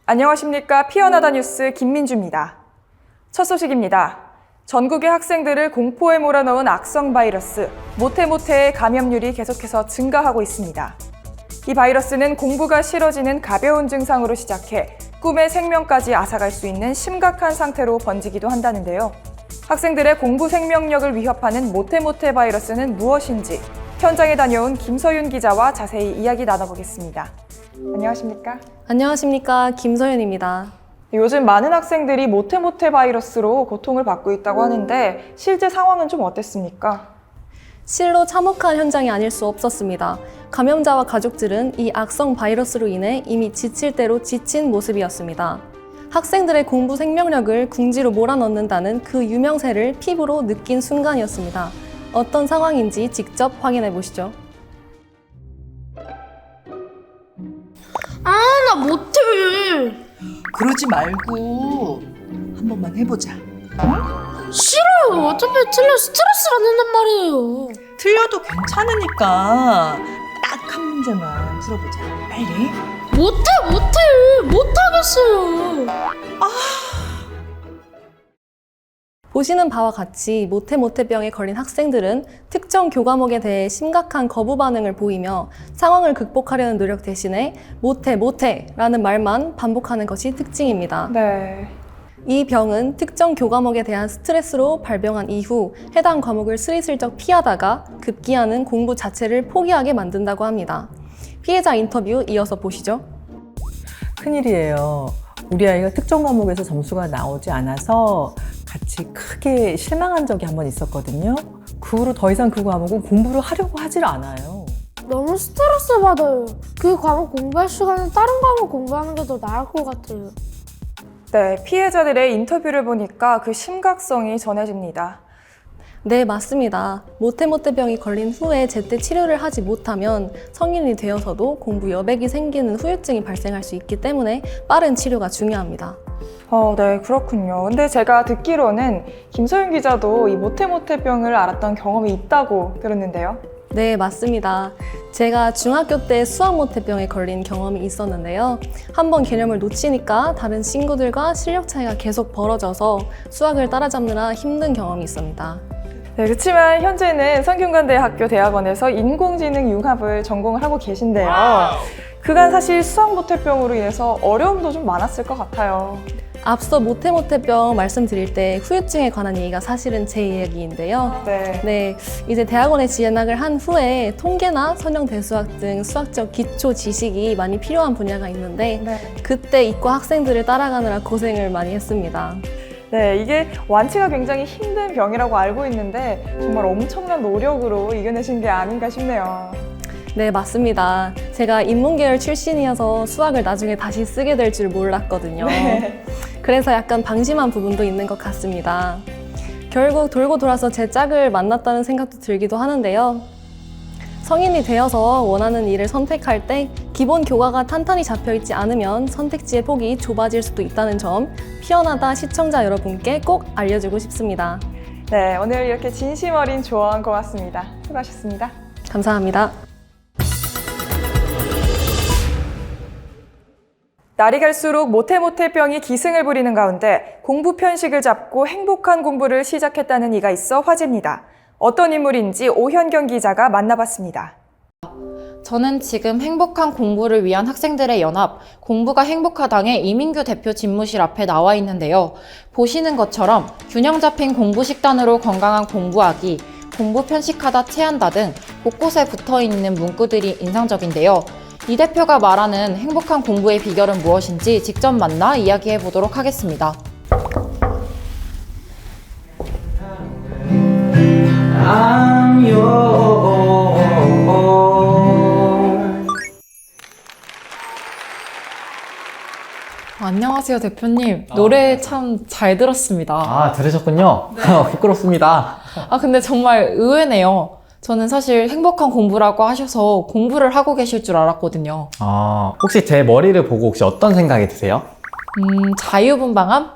안녕하십니까. 피어나다 뉴스 김민주입니다. 첫 소식입니다. 전국의 학생들을 공포에 몰아넣은 악성 바이러스 모태모태의 감염률이 계속해서 증가하고 있습니다. 이 바이러스는 공부가 싫어지는 가벼운 증상으로 시작해 꿈의 생명까지 앗아갈 수 있는 심각한 상태로 번지기도 한다는데요. 학생들의 공부 생명력을 위협하는 모태모태 바이러스는 무엇인지 현장에 다녀온 김서윤 기자와 자세히 이야기 나눠보겠습니다. 안녕하십니까? 안녕하십니까. 김서윤입니다. 요즘 많은 학생들이 모태모태 바이러스로 고통을 받고 있다고 하는데 실제 상황은 좀 어땠습니까? 실로 참혹한 현장이 아닐 수 없었습니다. 감염자와 가족들은 이 악성 바이러스로 인해 이미 지칠 대로 지친 모습이었습니다. 학생들의 공부 생명력을 궁지로 몰아넣는다는 그 유명세를 피부로 느낀 순간이었습니다. 어떤 상황인지 직접 확인해 보시죠. 나 못해. 그러지 말고 한 번만 해보자. 싫어요. 어차피 틀려 스트레스 받는단 말이에요. 틀려도 괜찮으니까 딱 한 문제만 풀어보자. 빨리. 못하겠어요. 보시는 바와 같이 모태모태병에 걸린 학생들은 특정 교과목에 대해 심각한 거부 반응을 보이며 상황을 극복하려는 노력 대신에 모태라는 말만 반복하는 것이 특징입니다. 네. 이 병은 특정 교과목에 대한 스트레스로 발병한 이후 해당 과목을 스리슬쩍 피하다가 급기야는 공부 자체를 포기하게 만든다고 합니다. 피해자 인터뷰 이어서 보시죠. 큰일이에요. 우리 아이가 특정 과목에서 점수가 나오지 않아서 같이 크게 실망한 적이 한 번 있었거든요. 그 후로 더 이상 그 과목은 공부를 하려고 하질 않아요. 너무 스트레스 받아요. 그 과목 공부할 시간에 다른 과목 공부하는 게 더 나을 것 같아요. 네, 피해자들의 인터뷰를 보니까 그 심각성이 전해집니다. 네, 맞습니다. 모태모태병이 걸린 후에 제때 치료를 하지 못하면 성인이 되어서도 공부 여백이 생기는 후유증이 발생할 수 있기 때문에 빠른 치료가 중요합니다. 네, 그렇군요. 근데 제가 듣기로는 김서윤 기자도 이 모태모태병을 앓았던 경험이 있다고 들었는데요. 네, 맞습니다. 제가 중학교 때 수학모태병에 걸린 경험이 있었는데요. 한번 개념을 놓치니까 다른 친구들과 실력 차이가 계속 벌어져서 수학을 따라잡느라 힘든 경험이 있습니다. 네, 그렇지만 현재는 성균관대학교 대학원에서 인공지능 융합을 전공을 하고 계신데요. 그간 사실 수학모태병으로 인해서 어려움도 좀 많았을 것 같아요. 앞서 모태모태병 말씀드릴 때 후유증에 관한 얘기가 사실은 제 이야기인데요. 네, 이제 대학원에 진학을 한 후에 통계나 선형대수학 등 수학적 기초 지식이 많이 필요한 분야가 있는데 그때 이과 학생들을 따라가느라 고생을 많이 했습니다. 네, 이게 완치가 굉장히 힘든 병이라고 알고 있는데 정말 엄청난 노력으로 이겨내신 게 아닌가 싶네요. 네, 맞습니다. 제가 인문계열 출신이어서 수학을 나중에 다시 쓰게 될 줄 몰랐거든요. 네. 그래서 약간 방심한 부분도 있는 것 같습니다. 결국 돌고 돌아서 제 짝을 만났다는 생각도 들기도 하는데요. 성인이 되어서 원하는 일을 선택할 때 기본 교과가 탄탄히 잡혀있지 않으면 선택지의 폭이 좁아질 수도 있다는 점 피어나다 시청자 여러분께 꼭 알려주고 싶습니다. 네, 오늘 이렇게 진심 어린 조언 고맙습니다. 수고하셨습니다. 감사합니다. 날이 갈수록 모태모태병이 기승을 부리는 가운데 공부 편식을 잡고 행복한 공부를 시작했다는 이가 있어 화제입니다. 어떤 인물인지 오현경 기자가 만나봤습니다. 저는 지금 행복한 공부를 위한 학생들의 연합 공부가 행복하당의 이민규 대표 집무실 앞에 나와 있는데요. 보시는 것처럼 균형 잡힌 공부 식단으로 건강한 공부하기, 공부 편식하다 체한다 등 곳곳에 붙어있는 문구들이 인상적인데요. 이 대표가 말하는 행복한 공부의 비결은 무엇인지 직접 만나 이야기해 보도록 하겠습니다. 안녕하세요, 대표님. 노래 참 잘 들었습니다. 들으셨군요. 부끄럽습니다. 근데 정말 의외네요. 저는 사실 행복한 공부라고 하셔서 공부를 하고 계실 줄 알았거든요. 혹시 제 머리를 보고 혹시 어떤 생각이 드세요? 자유분방함?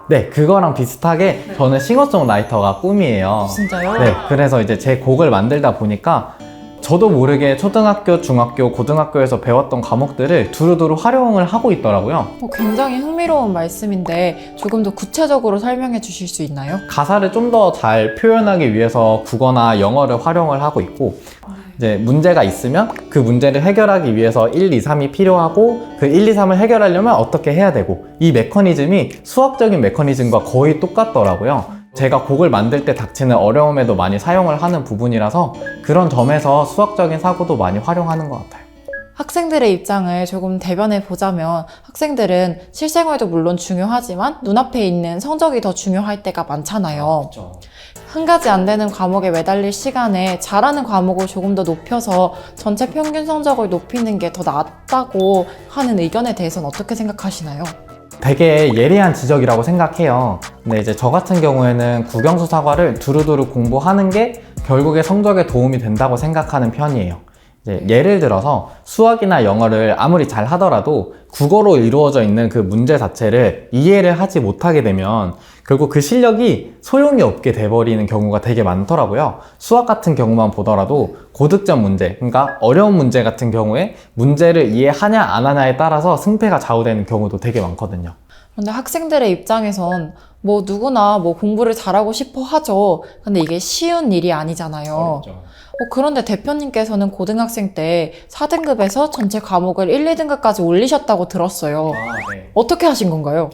네, 그거랑 비슷하게 저는 싱어송라이터가 꿈이에요. 진짜요? 네, 그래서 이제 제 곡을 만들다 보니까 저도 모르게 초등학교, 중학교, 고등학교에서 배웠던 과목들을 두루두루 활용을 하고 있더라고요. 굉장히 흥미로운 말씀인데 조금 더 구체적으로 설명해 주실 수 있나요? 가사를 좀 더 잘 표현하기 위해서 국어나 영어를 활용을 하고 있고, 이제 문제가 있으면 그 문제를 해결하기 위해서 1, 2, 3이 필요하고, 그 1, 2, 3을 해결하려면 어떻게 해야 되고, 이 메커니즘이 수학적인 메커니즘과 거의 똑같더라고요. 제가 곡을 만들 때 닥치는 어려움에도 많이 사용을 하는 부분이라서 그런 점에서 수학적인 사고도 많이 활용하는 것 같아요. 학생들의 입장을 조금 대변해 보자면 학생들은 실생활도 물론 중요하지만 눈앞에 있는 성적이 더 중요할 때가 많잖아요. 한 가지 안 되는 과목에 매달릴 시간에 잘하는 과목을 조금 더 높여서 전체 평균 성적을 높이는 게 더 낫다고 하는 의견에 대해서는 어떻게 생각하시나요? 되게 예리한 지적이라고 생각해요. 근데 이제 저 같은 경우에는 국영수 사과를 두루두루 공부하는 게 결국에 성적에 도움이 된다고 생각하는 편이에요. 이제 예를 들어서 수학이나 영어를 아무리 잘 하더라도 국어로 이루어져 있는 그 문제 자체를 이해를 하지 못하게 되면 결국 그 실력이 소용이 없게 돼버리는 경우가 되게 많더라고요. 수학 같은 경우만 보더라도 고득점 문제, 그러니까 어려운 문제 같은 경우에 문제를 이해하냐 안 하냐에 따라서 승패가 좌우되는 경우도 되게 많거든요. 그런데 학생들의 입장에선 뭐 누구나 뭐 공부를 잘하고 싶어 하죠. 근데 이게 쉬운 일이 아니잖아요. 그런데 대표님께서는 고등학생 때 4등급에서 전체 과목을 1, 2등급까지 올리셨다고 들었어요. 어떻게 하신 건가요?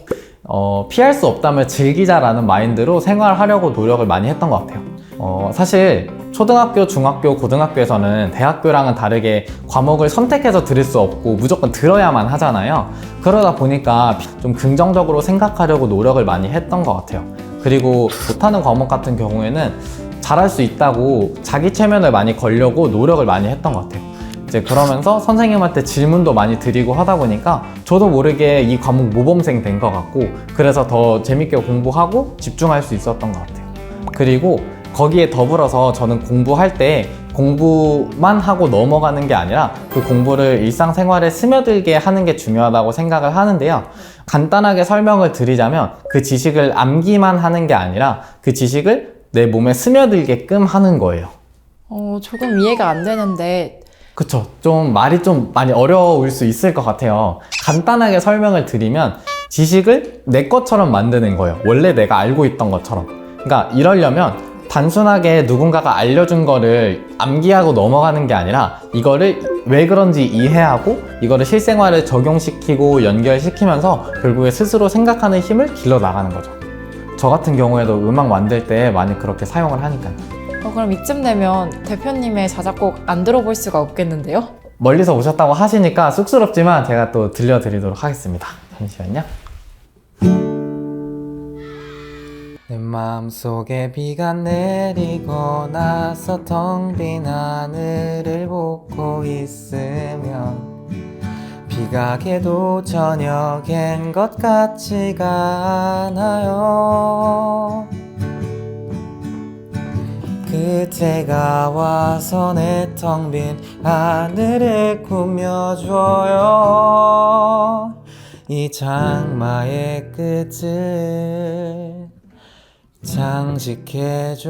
피할 수 없다면 즐기자라는 마인드로 생활하려고 노력을 많이 했던 것 같아요. 사실 초등학교, 중학교, 고등학교에서는 대학교랑은 다르게 과목을 선택해서 들을 수 없고 무조건 들어야만 하잖아요. 그러다 보니까 좀 긍정적으로 생각하려고 노력을 많이 했던 것 같아요. 그리고 못하는 과목 같은 경우에는 잘할 수 있다고 자기 체면을 많이 걸려고 노력을 많이 했던 것 같아요. 이제 그러면서 선생님한테 질문도 많이 드리고 하다 보니까 저도 모르게 이 과목 모범생 된 것 같고, 그래서 더 재밌게 공부하고 집중할 수 있었던 것 같아요. 그리고 거기에 더불어서 저는 공부할 때 공부만 하고 넘어가는 게 아니라 그 공부를 일상생활에 스며들게 하는 게 중요하다고 생각을 하는데요. 간단하게 설명을 드리자면 그 지식을 암기만 하는 게 아니라 그 지식을 내 몸에 스며들게끔 하는 거예요. 조금 이해가 안 되는데. 그쵸. 좀 말이 좀 많이 어려울 수 있을 것 같아요. 간단하게 설명을 드리면 지식을 내 것처럼 만드는 거예요. 원래 내가 알고 있던 것처럼. 그러니까 이러려면 단순하게 누군가가 알려준 거를 암기하고 넘어가는 게 아니라 이거를 왜 그런지 이해하고 이거를 실생활에 적용시키고 연결시키면서 결국에 스스로 생각하는 힘을 길러 나가는 거죠. 저 같은 경우에도 음악 만들 때 많이 그렇게 사용을 하니까요. 그럼 이쯤 되면 대표님의 자작곡 안 들어볼 수가 없겠는데요? 멀리서 오셨다고 하시니까 쑥스럽지만 제가 또 들려드리도록 하겠습니다. 잠시만요. 내 마음속에 비가 내리고 나서 텅 빈 하늘을 보고 있으면 비가 개도 저녁엔 것 같지가 않아요. 그때가 와서 내 텅 빈 하늘을 꾸며줘요. 이 장마의 끝을 장식해줘요.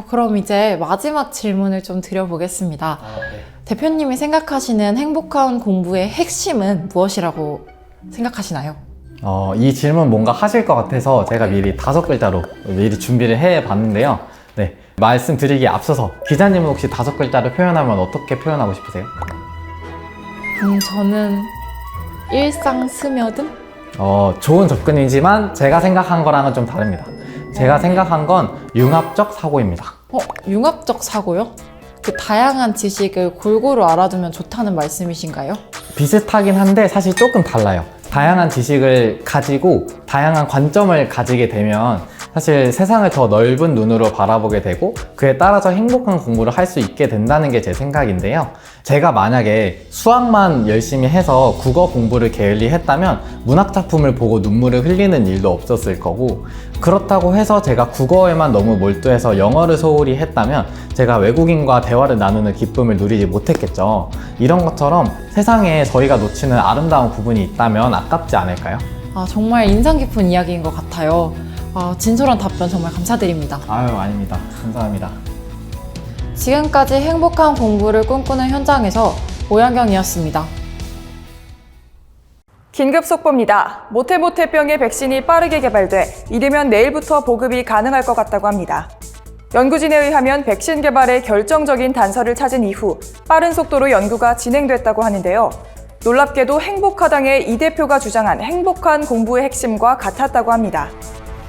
그럼 이제 마지막 질문을 좀 드려보겠습니다. 대표님이 생각하시는 행복한 공부의 핵심은 무엇이라고 생각하시나요? 이 질문 뭔가 하실 것 같아서 제가 미리 5글자로 미리 준비를 해봤는데요. 네, 말씀드리기에 앞서서 기자님은 혹시 5글자를 표현하면 어떻게 표현하고 싶으세요? 저는 일상 스며듦? 좋은 접근이지만 제가 생각한 거랑은 좀 다릅니다. 제가 생각한 건 융합적 사고입니다. 융합적 사고요? 그 다양한 지식을 골고루 알아두면 좋다는 말씀이신가요? 비슷하긴 한데 사실 조금 달라요. 다양한 지식을 가지고 다양한 관점을 가지게 되면 사실 세상을 더 넓은 눈으로 바라보게 되고 그에 따라서 행복한 공부를 할 수 있게 된다는 게 제 생각인데요. 제가 만약에 수학만 열심히 해서 국어 공부를 게을리 했다면 문학작품을 보고 눈물을 흘리는 일도 없었을 거고, 그렇다고 해서 제가 국어에만 너무 몰두해서 영어를 소홀히 했다면 제가 외국인과 대화를 나누는 기쁨을 누리지 못했겠죠. 이런 것처럼 세상에 저희가 놓치는 아름다운 부분이 있다면 아깝지 않을까요? 정말 인상 깊은 이야기인 것 같아요. 진솔한 답변 정말 감사드립니다. 아유, 아닙니다. 감사합니다. 지금까지 행복한 공부를 꿈꾸는 현장에서 오연경이었습니다. 긴급 속보입니다. 모태모태병의 백신이 빠르게 개발돼 이르면 내일부터 보급이 가능할 것 같다고 합니다. 연구진에 의하면 백신 개발에 결정적인 단서를 찾은 이후 빠른 속도로 연구가 진행됐다고 하는데요. 놀랍게도 행복하당의 이 대표가 주장한 행복한 공부의 핵심과 같았다고 합니다.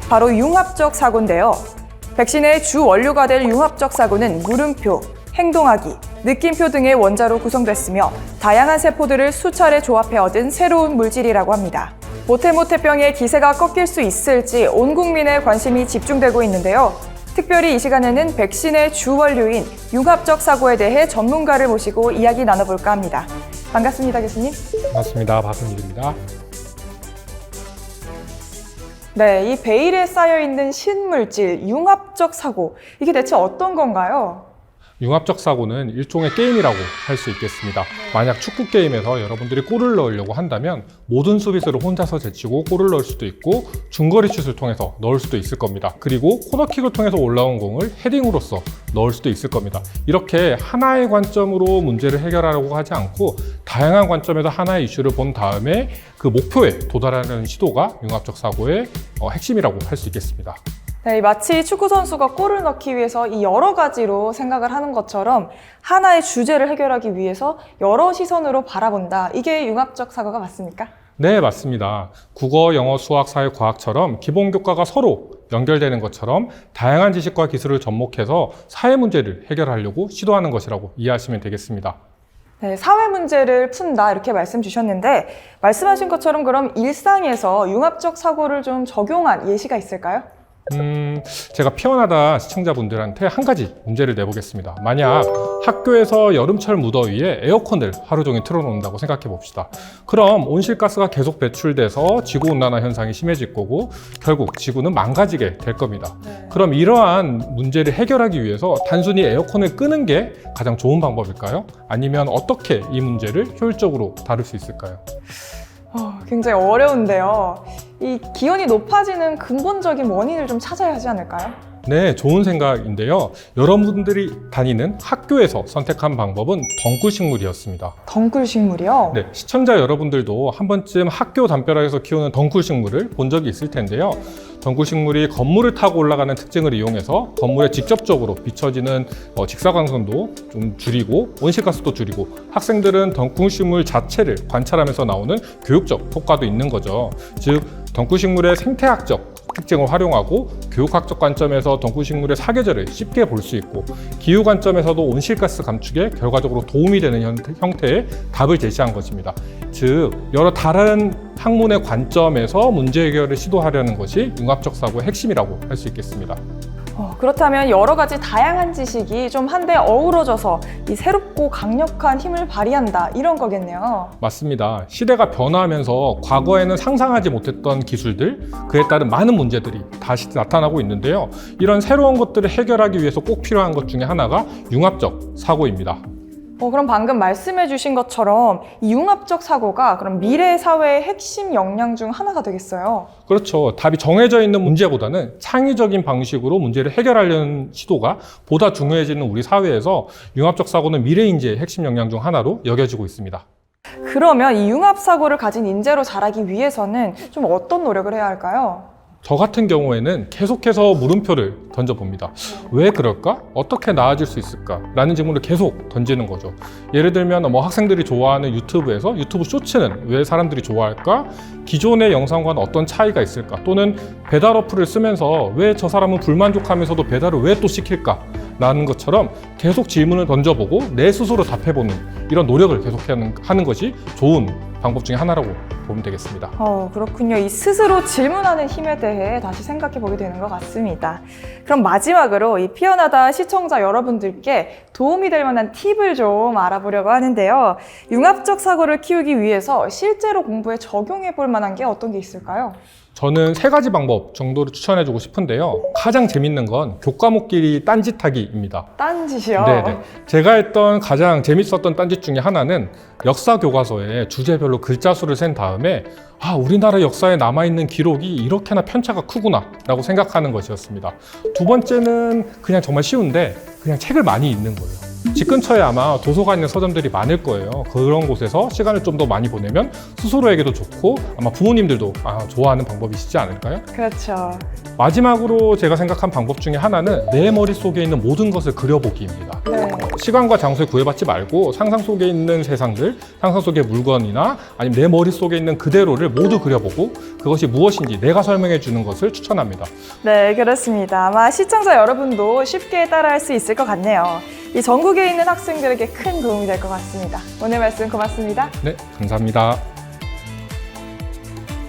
바로 융합적 사고인데요. 백신의 주 원료가 될 융합적 사고는 물음표, 행동하기, 느낌표 등의 원자로 구성됐으며 다양한 세포들을 수차례 조합해 얻은 새로운 물질이라고 합니다. 모태모태병의 기세가 꺾일 수 있을지 온 국민의 관심이 집중되고 있는데요. 특별히 이 시간에는 백신의 주 원료인 융합적 사고에 대해 전문가를 모시고 이야기 나눠볼까 합니다. 반갑습니다, 교수님. 반갑습니다. 박은일입니다. 네, 이 베일에 쌓여있는 신물질, 융합적 사고, 이게 대체 어떤 건가요? 융합적 사고는 일종의 게임이라고 할 수 있겠습니다. 만약 축구 게임에서 여러분들이 골을 넣으려고 한다면 모든 수비수를 혼자서 제치고 골을 넣을 수도 있고 중거리 슛을 통해서 넣을 수도 있을 겁니다. 그리고 코너킥을 통해서 올라온 공을 헤딩으로써 넣을 수도 있을 겁니다. 이렇게 하나의 관점으로 문제를 해결하려고 하지 않고 다양한 관점에서 하나의 이슈를 본 다음에 그 목표에 도달하는 시도가 융합적 사고의 핵심이라고 할 수 있겠습니다. 네, 마치 축구 선수가 골을 넣기 위해서 이 여러 가지로 생각을 하는 것처럼 하나의 주제를 해결하기 위해서 여러 시선으로 바라본다. 이게 융합적 사고가 맞습니까? 네, 맞습니다. 국어, 영어, 수학, 사회, 과학처럼 기본 교과가 서로 연결되는 것처럼 다양한 지식과 기술을 접목해서 사회 문제를 해결하려고 시도하는 것이라고 이해하시면 되겠습니다. 네, 사회 문제를 푼다 이렇게 말씀 주셨는데 말씀하신 것처럼 그럼 일상에서 융합적 사고를 좀 적용한 예시가 있을까요? 제가 피어나다 시청자분들한테 한 가지 문제를 내보겠습니다. 만약 학교에서 여름철 무더위에 에어컨을 하루 종일 틀어놓는다고 생각해 봅시다. 그럼 온실가스가 계속 배출돼서 지구온난화 현상이 심해질 거고 결국 지구는 망가지게 될 겁니다. 그럼 이러한 문제를 해결하기 위해서 단순히 에어컨을 끄는 게 가장 좋은 방법일까요? 아니면 어떻게 이 문제를 효율적으로 다룰 수 있을까요? 굉장히 어려운데요. 이 기온이 높아지는 근본적인 원인을 좀 찾아야 하지 않을까요? 네, 좋은 생각인데요. 여러분들이 다니는 학교에서 선택한 방법은 덩굴식물이었습니다. 덩굴식물이요? 네, 시청자 여러분들도 한 번쯤 학교 담벼락에서 키우는 덩굴식물을 본 적이 있을 텐데요. 덩굴식물이 건물을 타고 올라가는 특징을 이용해서 건물에 직접적으로 비춰지는 직사광선도 좀 줄이고 온실가스도 줄이고 학생들은 덩굴식물 자체를 관찰하면서 나오는 교육적 효과도 있는 거죠. 즉, 덩굴식물의 생태학적 특징을 활용하고 교육학적 관점에서 덩굴식물의 사계절을 쉽게 볼 수 있고 기후 관점에서도 온실가스 감축에 결과적으로 도움이 되는 형태의 답을 제시한 것입니다. 즉, 여러 다른 학문의 관점에서 문제 해결을 시도하려는 것이 융합적 사고의 핵심이라고 할 수 있겠습니다. 그렇다면 여러 가지 다양한 지식이 좀 한데 어우러져서 이 새롭고 강력한 힘을 발휘한다 이런 거겠네요. 맞습니다. 시대가 변화하면서 과거에는 상상하지 못했던 기술들, 그에 따른 많은 문제들이 다시 나타나고 있는데요. 이런 새로운 것들을 해결하기 위해서 꼭 필요한 것 중에 하나가 융합적 사고입니다. 그럼 방금 말씀해 주신 것처럼 이 융합적 사고가 그럼 미래 사회의 핵심 역량 중 하나가 되겠어요. 그렇죠. 답이 정해져 있는 문제보다는 창의적인 방식으로 문제를 해결하려는 시도가 보다 중요해지는 우리 사회에서 융합적 사고는 미래 인재의 핵심 역량 중 하나로 여겨지고 있습니다. 그러면 이 융합 사고를 가진 인재로 자라기 위해서는 좀 어떤 노력을 해야 할까요? 저 같은 경우에는 계속해서 물음표를 던져봅니다. 왜 그럴까? 어떻게 나아질 수 있을까? 라는 질문을 계속 던지는 거죠. 예를 들면 학생들이 좋아하는 유튜브에서 유튜브 쇼츠는 왜 사람들이 좋아할까? 기존의 영상과는 어떤 차이가 있을까? 또는 배달 어플을 쓰면서 왜 저 사람은 불만족하면서도 배달을 왜 또 시킬까? 라는 것처럼 계속 질문을 던져보고 내 스스로 답해보는 이런 노력을 계속하는 것이 좋은 방법 중에 하나라고 보면 되겠습니다. 그렇군요. 이 스스로 질문하는 힘에 대해 다시 생각해 보게 되는 것 같습니다. 그럼 마지막으로 이 피어나다 시청자 여러분들께 도움이 될 만한 팁을 좀 알아보려고 하는데요. 융합적 사고를 키우기 위해서 실제로 공부에 적용해 볼 만한 게 어떤 게 있을까요? 저는 3가지 방법 정도를 추천해주고 싶은데요. 가장 재밌는 건 교과목끼리 딴짓하기입니다. 딴짓이요? 네네. 제가 했던 가장 재밌었던 딴짓 중에 하나는 역사 교과서에 주제별로 글자 수를 센 다음에 우리나라 역사에 남아있는 기록이 이렇게나 편차가 크구나 라고 생각하는 것이었습니다. 두 번째는 그냥 정말 쉬운데 그냥 책을 많이 읽는 거예요. 집 근처에 아마 도서관 있는 서점들이 많을 거예요. 그런 곳에서 시간을 좀 더 많이 보내면 스스로에게도 좋고 아마 부모님들도 좋아하는 방법이시지 않을까요? 그렇죠. 마지막으로 제가 생각한 방법 중에 하나는 내 머릿속에 있는 모든 것을 그려보기입니다. 네. 시간과 장소에 구애받지 말고 상상 속에 있는 세상들, 상상 속의 물건이나 아니면 내 머릿속에 있는 그대로를 모두 그려보고 그것이 무엇인지 내가 설명해 주는 것을 추천합니다. 네, 그렇습니다. 아마 시청자 여러분도 쉽게 따라할 수 있을 것 같네요. 이 전국에 있는 학생들에게 큰 도움이 될 것 같습니다. 오늘 말씀 고맙습니다. 네, 감사합니다.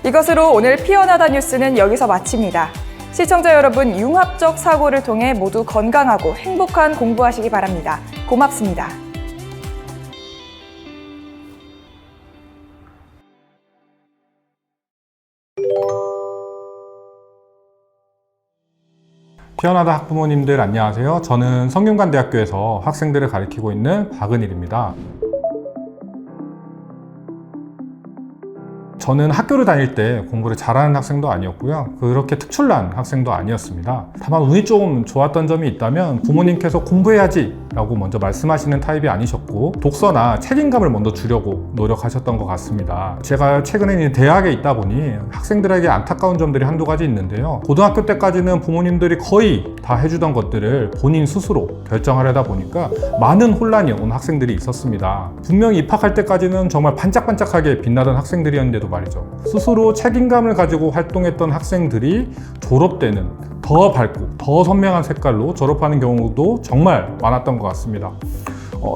이것으로 오늘 피어나다 뉴스는 여기서 마칩니다. 시청자 여러분, 융합적 사고를 통해 모두 건강하고 행복한 공부하시기 바랍니다. 고맙습니다. 피어나다 학부모님들 안녕하세요. 저는 성균관대학교에서 학생들을 가르치고 있는 박은일입니다. 저는 학교를 다닐 때 공부를 잘하는 학생도 아니었고요. 그렇게 특출난 학생도 아니었습니다. 다만 운이 좀 좋았던 점이 있다면 부모님께서 공부해야지 라고 먼저 말씀하시는 타입이 아니셨고 독서나 책임감을 먼저 주려고 노력하셨던 것 같습니다. 제가 최근에 대학에 있다 보니 학생들에게 안타까운 점들이 한두 가지 있는데요. 고등학교 때까지는 부모님들이 거의 다 해주던 것들을 본인 스스로 결정하려다 보니까 많은 혼란이 온 학생들이 있었습니다. 분명히 입학할 때까지는 정말 반짝반짝하게 빛나던 학생들이었는데도 말이죠. 스스로 책임감을 가지고 활동했던 학생들이 졸업 때는 더 밝고 더 선명한 색깔로 졸업하는 경우도 정말 많았던 것 같습니다.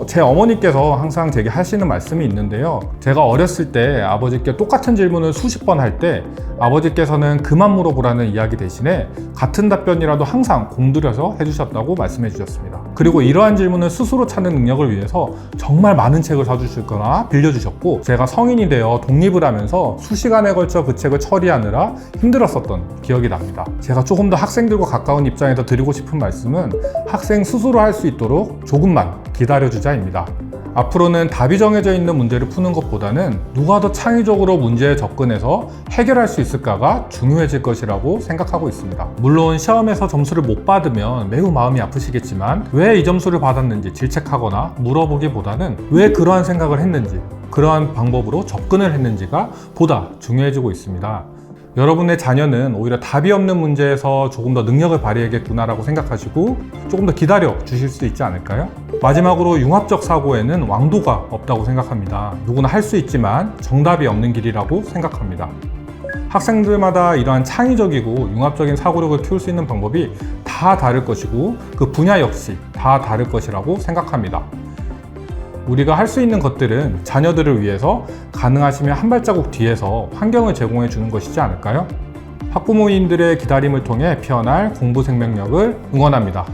제 어머니께서 항상 제게 하시는 말씀이 있는데요. 제가 어렸을 때 아버지께 똑같은 질문을 수십 번 할 때 아버지께서는 그만 물어보라는 이야기 대신에 같은 답변이라도 항상 공들여서 해주셨다고 말씀해 주셨습니다. 그리고 이러한 질문을 스스로 찾는 능력을 위해서 정말 많은 책을 사주셨거나 빌려주셨고 제가 성인이 되어 독립을 하면서 수시간에 걸쳐 그 책을 처리하느라 힘들었었던 기억이 납니다. 제가 조금 더 학생들과 가까운 입장에서 드리고 싶은 말씀은 학생 스스로 할 수 있도록 조금만 기다려주자입니다. 앞으로는 답이 정해져 있는 문제를 푸는 것보다는 누가 더 창의적으로 문제에 접근해서 해결할 수 있을까가 중요해질 것이라고 생각하고 있습니다. 물론 시험에서 점수를 못 받으면 매우 마음이 아프시겠지만 왜 이 점수를 받았는지 질책하거나 물어보기보다는 왜 그러한 생각을 했는지 그러한 방법으로 접근을 했는지가 보다 중요해지고 있습니다. 여러분의 자녀는 오히려 답이 없는 문제에서 조금 더 능력을 발휘하겠구나라고 생각하시고 조금 더 기다려 주실 수 있지 않을까요? 마지막으로 융합적 사고에는 왕도가 없다고 생각합니다. 누구나 할 수 있지만 정답이 없는 길이라고 생각합니다. 학생들마다 이러한 창의적이고 융합적인 사고력을 키울 수 있는 방법이 다 다를 것이고 그 분야 역시 다 다를 것이라고 생각합니다. 우리가 할 수 있는 것들은 자녀들을 위해서 가능하시면 한 발자국 뒤에서 환경을 제공해 주는 것이지 않을까요? 학부모님들의 기다림을 통해 피어날 공부 생명력을 응원합니다.